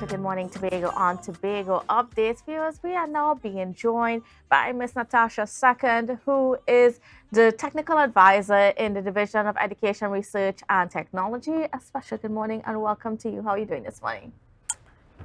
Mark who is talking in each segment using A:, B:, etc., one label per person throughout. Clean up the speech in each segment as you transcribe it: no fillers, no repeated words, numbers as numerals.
A: Good morning, Tobago on Tobago Updates. Viewers, we are now being joined by Miss Natasha II, who is the technical advisor in the Division of Education Research and Technology. A special good morning and welcome to you. How are you doing this morning?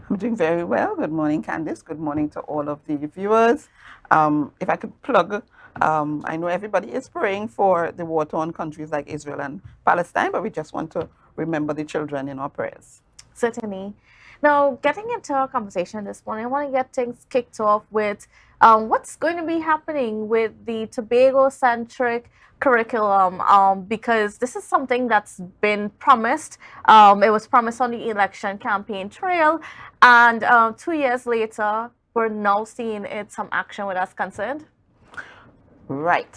B: I'm doing very well. Good morning, Kandace. Good morning to all of the viewers. If I could plug, I know everybody is praying for the war-torn countries like Israel and Palestine, but we just want to remember the children in our prayers.
A: Certainly. Now, getting into our conversation this morning, I want to get things kicked off with what's going to be happening with the Tobago-centric curriculum, because this is something that's been promised. It was promised on the election campaign trail, and 2 years later, we're now seeing it some action with us concerned.
B: Right.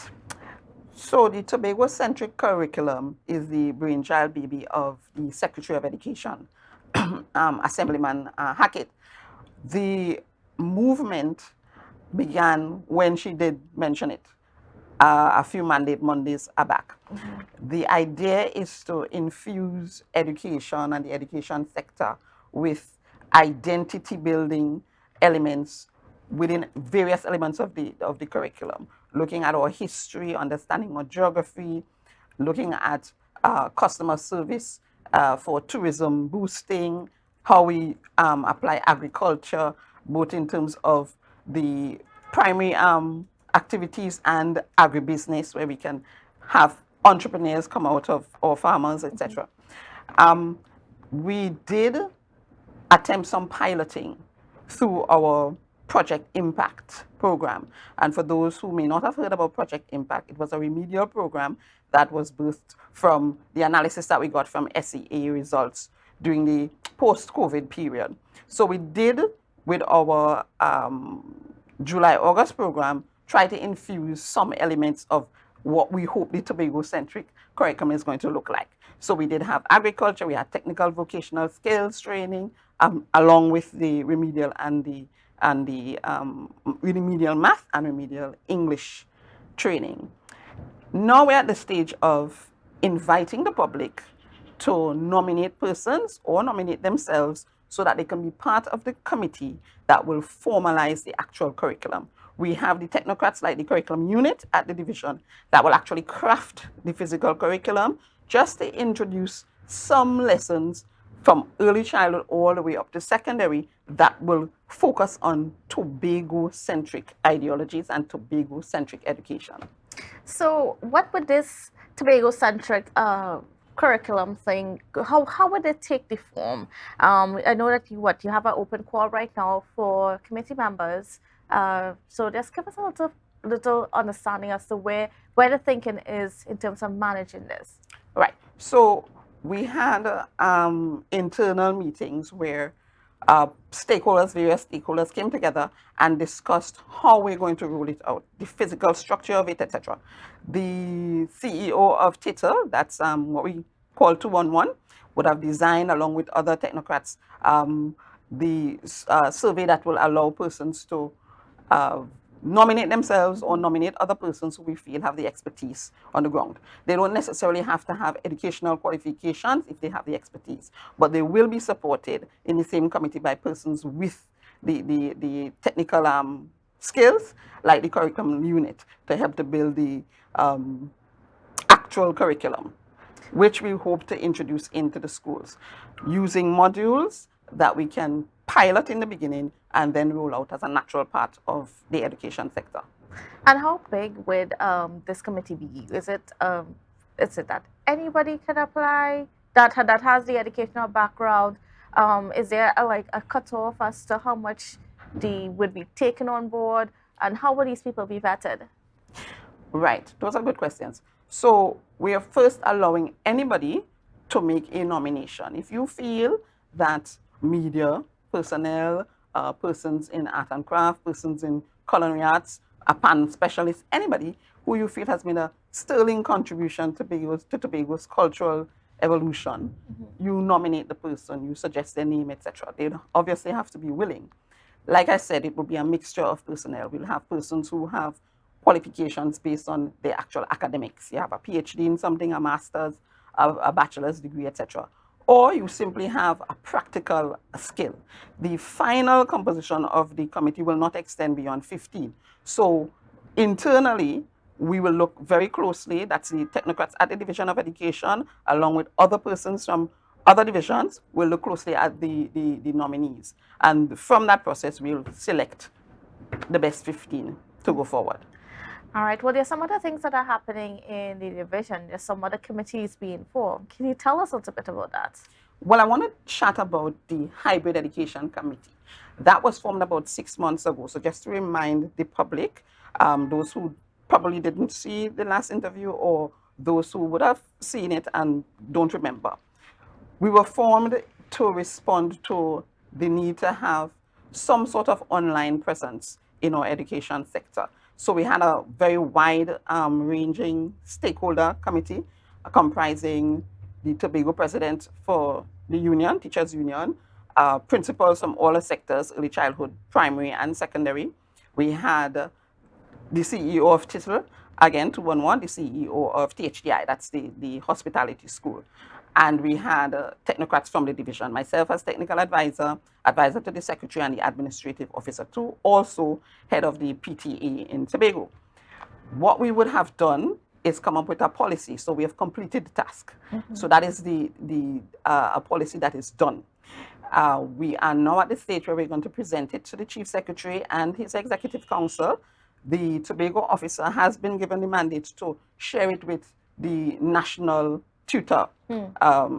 B: So the Tobago-centric curriculum is the brainchild baby of the Secretary of Education, Assemblyman Hackett. The movement began when she did mention it a few mandate Mondays back. The idea is to infuse education and the education sector with identity building elements within various elements of the curriculum, looking at our history, understanding our geography, looking at customer service for tourism boosting, how we apply agriculture, both in terms of the primary activities and agribusiness, where we can have entrepreneurs come out of, or farmers, etc. We did attempt some piloting through our Project Impact program. And for those who may not have heard about Project Impact, it was a remedial program that was birthed from the analysis that we got from SEA results during the post-COVID period. So we did, with our July-August program, try to infuse some elements of what we hope the Tobago-centric curriculum is going to look like. So we did have agriculture, we had technical vocational skills training, along with the remedial and the remedial math and remedial English training. Now we're at the stage of inviting the public to nominate persons or nominate themselves so that they can be part of the committee that will formalize the actual curriculum. We have the technocrats like the curriculum unit at the division that will actually craft the physical curriculum just to introduce some lessons from early childhood all the way up to secondary that will focus on Tobago-centric ideologies and Tobago-centric education.
A: So, what would this Tobago-centric curriculum thing? How would it take the form? I know that you have an open call right now for committee members. So just give us a little understanding as to where the thinking is in terms of managing this.
B: Right. So we had internal meetings where various stakeholders came together and discussed how we're going to roll it out, the physical structure of it, etc. The CEO of TITL, that's what we call 211, would have designed, along with other technocrats, the survey that will allow persons to nominate themselves or nominate other persons who we feel have the expertise on the ground. They don't necessarily have to have educational qualifications if they have the expertise, but they will be supported in the same committee by persons with the technical skills, like the curriculum unit, to help to build the actual curriculum, which we hope to introduce into the schools using modules that we can pilot in the beginning and then roll out as a natural part of the education sector.
A: And how big would this committee be? Is it that anybody can apply that has the educational background? Is there a cutoff as to how much would be taken on board, and how would these people be vetted?
B: Right, those are good questions. So we are first allowing anybody to make a nomination. If you feel that media, personnel, persons in art and craft, persons in culinary arts, a pan specialist, anybody who you feel has made a sterling contribution to Tobago's cultural evolution, you nominate the person, you suggest their name, etc. They obviously have to be willing. Like I said, it will be a mixture of personnel. We'll have persons who have qualifications based on their actual academics. You have a PhD in something, a master's, a bachelor's degree, etc. or you simply have a practical skill. The final composition of the committee will not extend beyond 15. So internally, we will look very closely, that's the technocrats at the Division of Education, along with other persons from other divisions, will look closely at the nominees. And from that process, we'll select the best 15 to go forward.
A: All right. Well, there's some other things that are happening in the division. There's some other committees being formed. Can you tell us a little bit about that?
B: Well, I want to chat about the Hybrid Education Committee. That was formed about 6 months ago. So just to remind the public, those who probably didn't see the last interview or those who would have seen it and don't remember, we were formed to respond to the need to have some sort of online presence in our education sector. So we had a very wide ranging stakeholder committee comprising the Tobago president for the union, teachers union, principals from all the sectors, early childhood, primary and secondary. We had the CEO of TITL, again 211, the CEO of THDI, that's the hospitality school. And we had technocrats from the division, myself as technical advisor, advisor to the secretary and the administrative officer too, also head of the PTA in Tobago. What we would have done is come up with a policy. So we have completed the task. So that is a policy that is done. We are now at the stage where we're going to present it to the chief secretary and his executive council. The Tobago officer has been given the mandate to share it with the national tutor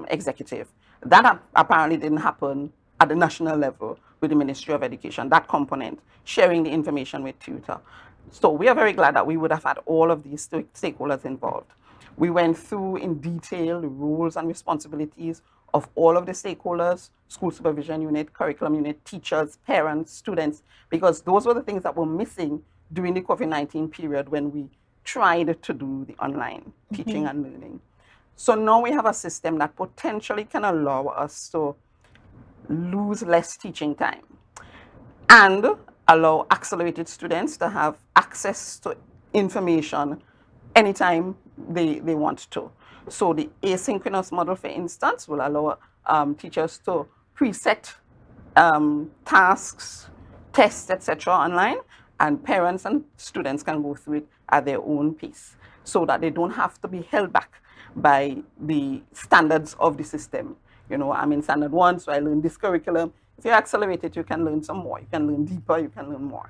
B: executive. That apparently didn't happen at the national level with the Ministry of Education, that component, sharing the information with tutor. So we are very glad that we would have had all of these stakeholders involved. We went through in detail the roles and responsibilities of all of the stakeholders, school supervision unit, curriculum unit, teachers, parents, students, because those were the things that were missing during the COVID-19 period when we tried to do the online teaching and learning. So now we have a system that potentially can allow us to lose less teaching time and allow accelerated students to have access to information anytime they want to. So the asynchronous model, for instance, will allow teachers to preset tasks, tests, etc. online, and parents and students can go through it at their own pace so that they don't have to be held back by the standards of the system. You know, I'm in standard 1, so I learn this curriculum. If you accelerate it, you can learn some more. You can learn deeper, you can learn more.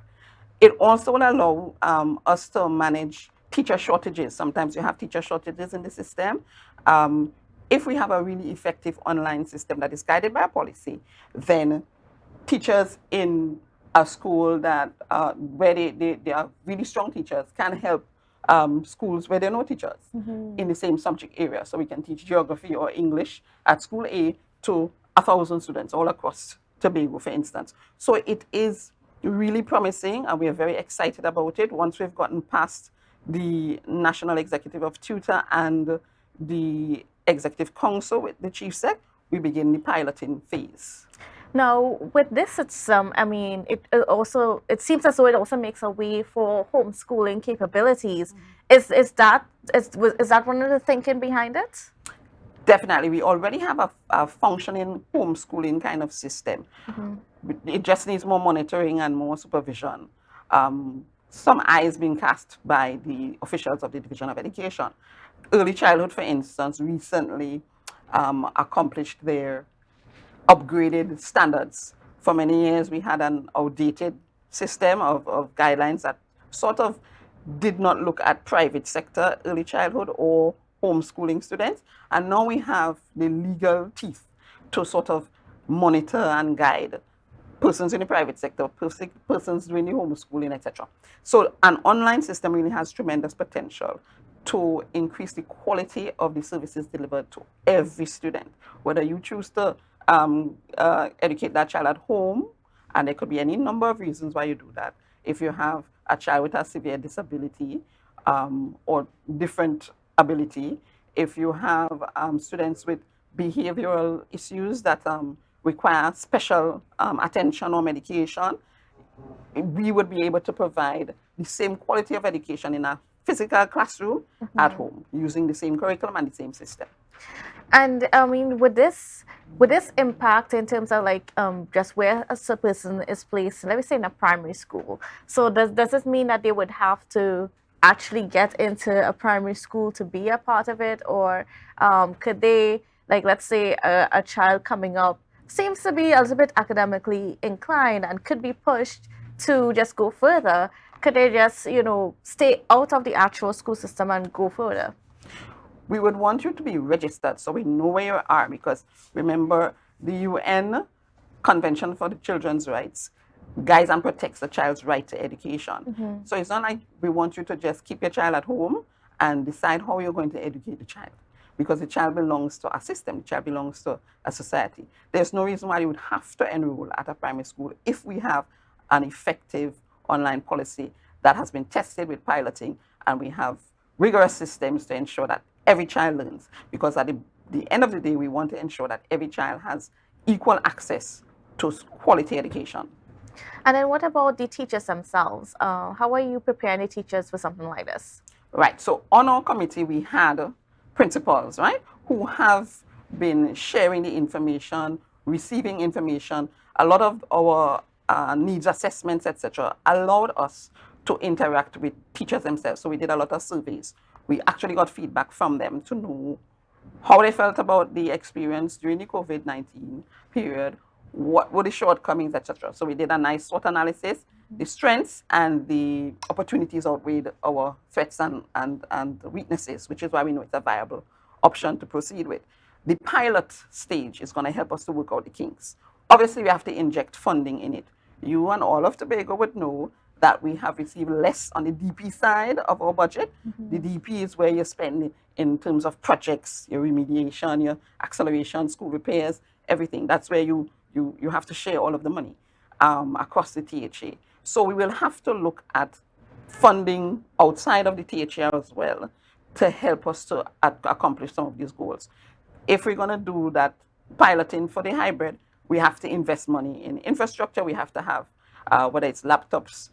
B: It also will allow us to manage teacher shortages. Sometimes you have teacher shortages in the system. If we have a really effective online system that is guided by a policy, then teachers in a school that where they are really strong teachers can help schools where there are no teachers in the same subject area. So we can teach geography or English at school A to 1,000 students all across Tobago, for instance. So it is really promising, and we are very excited about it. Once we've gotten past the National Executive of Tutor and the Executive Council with the Chief Sec, we begin the piloting phase.
A: Now, with this, it's I mean, it seems as though it also makes a way for homeschooling capabilities. Is that one of the thinking behind it?
B: Definitely, we already have a functioning homeschooling kind of system. It just needs more monitoring and more supervision. Some eyes being cast by the officials of the Division of Education. Early childhood, for instance, recently accomplished their upgraded standards. For many years, we had an outdated system of guidelines that sort of did not look at private sector early childhood or homeschooling students. And now we have the legal teeth to sort of monitor and guide persons in the private sector, persons doing the homeschooling, etc. So an online system really has tremendous potential to increase the quality of the services delivered to every student, whether you choose to educate that child at home, and there could be any number of reasons why you do that. If you have a child with a severe disability or different ability, if you have students with behavioral issues that require special attention or medication, we would be able to provide the same quality of education in a physical classroom at home using the same curriculum and the same system.
A: And I mean, would this impact in terms of like just where a person is placed, let me say in a primary school? So does this mean that they would have to actually get into a primary school to be a part of it, or could they, like, let's say a child coming up seems to be a little bit academically inclined and could be pushed to just go further? Could they just stay out of the actual school system and go further?
B: We would want you to be registered so we know where you are, because remember, the UN Convention for the Children's Rights guides and protects the child's right to education. So it's not like we want you to just keep your child at home and decide how you're going to educate the child, because the child belongs to a system, the child belongs to a society. There's no reason why you would have to enroll at a primary school if we have an effective online policy that has been tested with piloting, and we have rigorous systems to ensure that every child learns. Because at the end of the day, we want to ensure that every child has equal access to quality education.
A: And then what about the teachers themselves? How are you preparing the teachers for something like this?
B: Right. So on our committee, we had principals, right, who have been sharing the information, receiving information. A lot of our needs assessments, etc., allowed us to interact with teachers themselves. So we did a lot of surveys. We actually got feedback from them to know how they felt about the experience during the COVID-19 period, what were the shortcomings, etc. So we did a nice SWOT analysis. The strengths and the opportunities outweighed our threats and weaknesses, which is why we know it's a viable option to proceed with. The pilot stage is going to help us to work out the kinks. Obviously, we have to inject funding in it. You and all of Tobago would know that we have received less on the DP side of our budget. The DP is where you spend in terms of projects, your remediation, your acceleration, school repairs, everything. That's where you have to share all of the money across the THA. So we will have to look at funding outside of the THA as well to help us to accomplish some of these goals. If we're going to do that piloting for the hybrid, we have to invest money in infrastructure. We have to have whether it's laptops,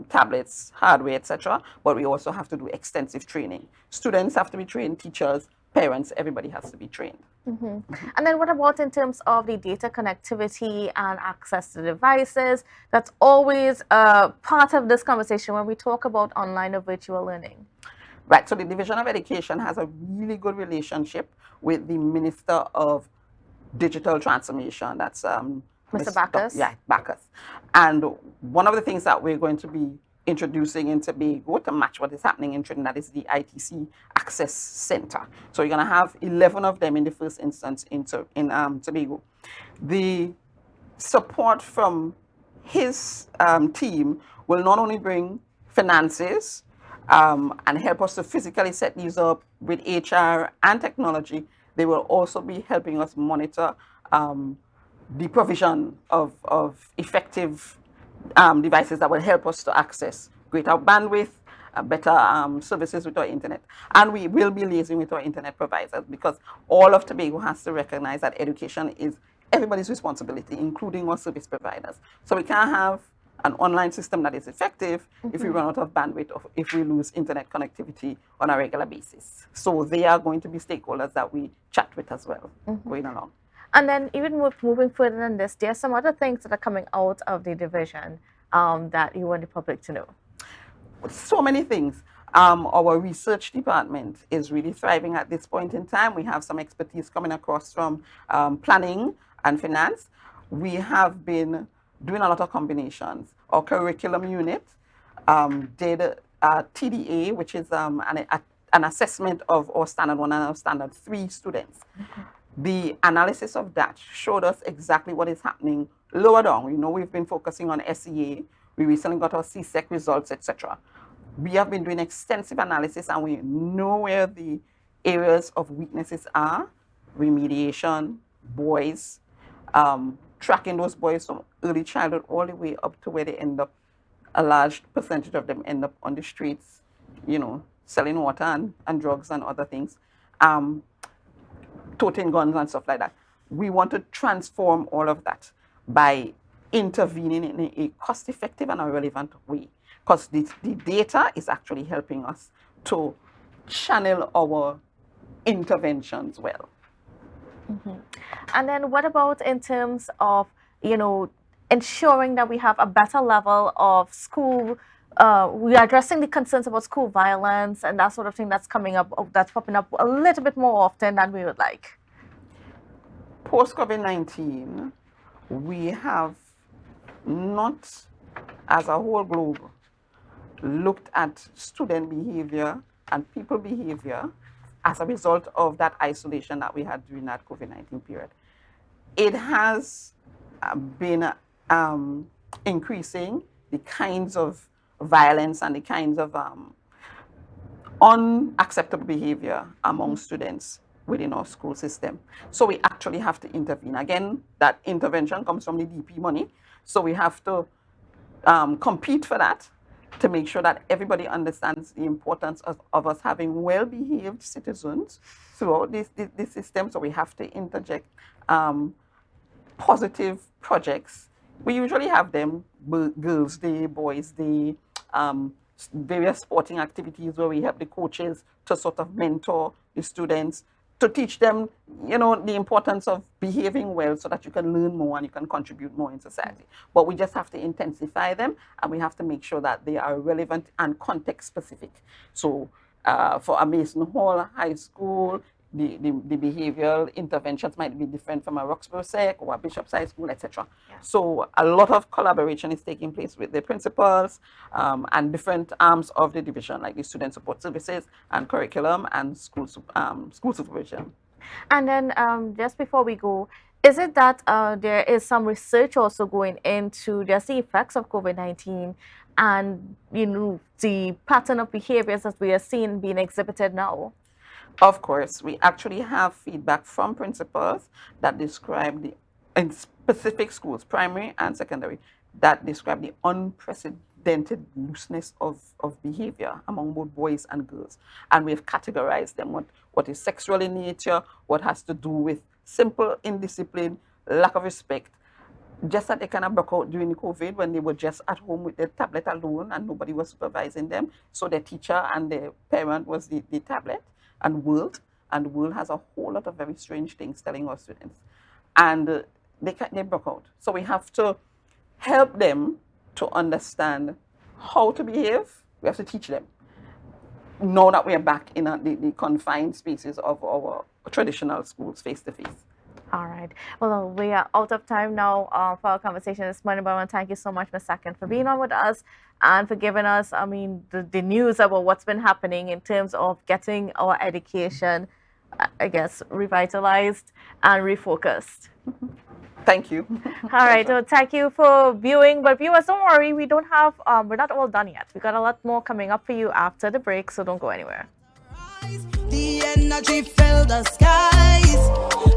B: tablets, hardware, etc. But we also have to do extensive training. Students have to be trained, teachers, parents, everybody has to be trained.
A: And then what about in terms of the data connectivity and access to devices? That's always part of this conversation when we talk about online or virtual learning.
B: Right, so the Division of Education has a really good relationship with the Minister of Digital Transformation. That's
A: Mr. Bacchus?
B: Yeah, Bacchus. And one of the things that we're going to be introducing in Tobago to match what is happening in Trinidad is the ITC Access Center. So you're going to have 11 of them in the first instance in Tobago. The support from his team will not only bring finances and help us to physically set these up with HR and technology, they will also be helping us monitor the provision of effective devices that will help us to access greater bandwidth, better services with our internet. And we will be liaising with our internet providers, because all of Tobago has to recognize that education is everybody's responsibility, including our service providers. So we can't have an online system that is effective if we run out of bandwidth or if we lose internet connectivity on a regular basis. So they are going to be stakeholders that we chat with as well, going along.
A: And then even with moving further than this, there are some other things that are coming out of the division that you want the public to know.
B: So many things. Our research department is really thriving at this point in time. We have some expertise coming across from planning and finance. We have been doing a lot of combinations. Our curriculum unit did TDA, which is an assessment of our standard 1 and our standard 3 students. The analysis of that showed us exactly what is happening lower down. You know, we've been focusing on SEA. We recently got our CSEC results, etc. We have been doing extensive analysis, and we know where the areas of weaknesses are: remediation, boys, tracking those boys from early childhood all the way up to where they end up. A large percentage of them end up on the streets, you know, selling water and drugs and other things, toting guns and stuff like that. We want to transform all of that by intervening in a cost-effective and a relevant way, because the data is actually helping us to channel our interventions well.
A: And then what about in terms of, ensuring that we have a better level of school, we are addressing the concerns about school violence and that sort of thing that's coming up, that's popping up a little bit more often than we would like?
B: Post-COVID-19, we have not, as a whole globe, looked at student behavior and people behavior as a result of that isolation that we had during that COVID-19 period. It has been increasing the kinds of violence and the kinds of unacceptable behavior among students within our school system. So we actually have to intervene. Again, that intervention comes from the DP money. So we have to compete for that to make sure that everybody understands the importance of us having well-behaved citizens throughout this system. So we have to interject positive projects. We usually have them, Girls' Day, Boys' Day, various sporting activities where we help the coaches to sort of mentor the students, to teach them, the importance of behaving well so that you can learn more and you can contribute more in society. But we just have to intensify them, and we have to make sure that they are relevant and context specific. So for a Mason Hall High School, the behavioral interventions might be different from a Roxborough Sec or a Bishop's High School, etc. Yeah. So a lot of collaboration is taking place with the principals and different arms of the division, like the student support services and curriculum and school supervision.
A: And then just before we go, is it that there is some research also going into just the effects of COVID-19 and the pattern of behaviors that we are seeing being exhibited now?
B: Of course, we actually have feedback from principals that describe in specific schools, primary and secondary, that describe the unprecedented looseness of behavior among both boys and girls. And we've categorized them, what is sexual in nature, what has to do with simple indiscipline, lack of respect, just that they kind of broke out during COVID when they were just at home with their tablet alone and nobody was supervising them. So their teacher and their parent was the tablet. And the world has a whole lot of very strange things telling our students, and they broke out. So we have to help them to understand how to behave. We have to teach them. Now that we are back in the confined spaces of our traditional schools, face to face.
A: All right. Well, we are out of time now for our conversation this morning, but I want to thank you so much, Ms. Sakin, for being on with us and for giving us, the news about what's been happening in terms of getting our education, I guess, revitalized and refocused.
B: Thank you.
A: All right. So thank you for viewing. But viewers, don't worry. We're not all done yet. We got a lot more coming up for you after the break, so don't go anywhere.
C: The energy filled the skies.